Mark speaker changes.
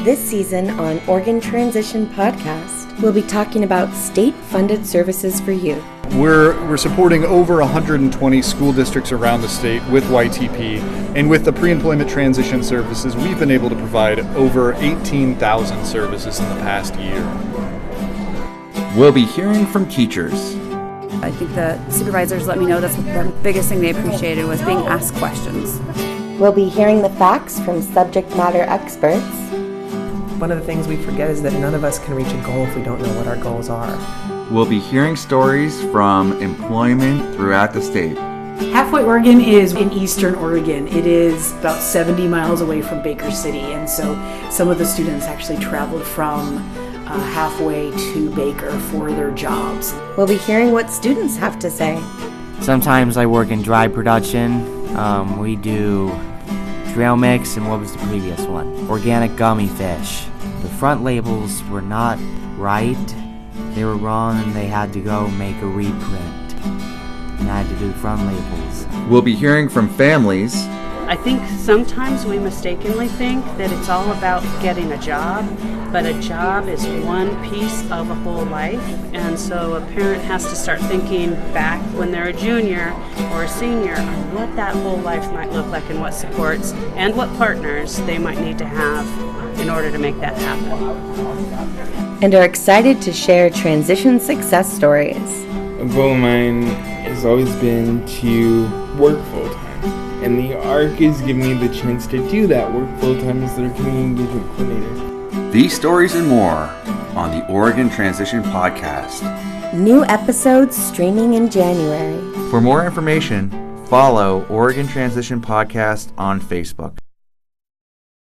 Speaker 1: This season on Oregon Transition Podcast, we'll be talking about state-funded services for youth.
Speaker 2: We're supporting over 120 school districts around the state with YTP, and with the pre-employment transition services, we've been able to provide over 18,000 services in the past year.
Speaker 3: We'll be hearing from teachers.
Speaker 4: I think the supervisors let me know that's the biggest thing they appreciated was being asked questions.
Speaker 1: We'll be hearing the facts from subject matter experts.
Speaker 5: One of the things we forget is that none of us can reach a goal if we don't know what our goals are.
Speaker 3: We'll be hearing stories from employment throughout the state.
Speaker 6: Halfway Oregon is in eastern Oregon. It is about 70 miles away from Baker City, and so some of the students actually traveled from halfway to Baker for their jobs.
Speaker 1: We'll be hearing what students have to say.
Speaker 7: Sometimes I work in dry production. We do trail mix, and what was the previous one? Organic gummy fish. The front labels were not right. They were wrong, and they had to go make a reprint. And I had to do front labels.
Speaker 3: We'll be hearing from families.
Speaker 8: I think sometimes we mistakenly think that it's all about getting a job, but a job is one piece of a whole life, and so a parent has to start thinking back when they're a junior or a senior on what that whole life might look like and what supports and what partners they might need to have in order to make that happen.
Speaker 1: And are excited to share transition success stories.
Speaker 9: A goal of mine has always been to work full-time. And the ARC is giving me the chance to do that, work full-time as their community engagement coordinator.
Speaker 3: These stories and more on the Oregon Transition Podcast.
Speaker 1: New episodes streaming in January.
Speaker 3: For more information, follow Oregon Transition Podcast on Facebook.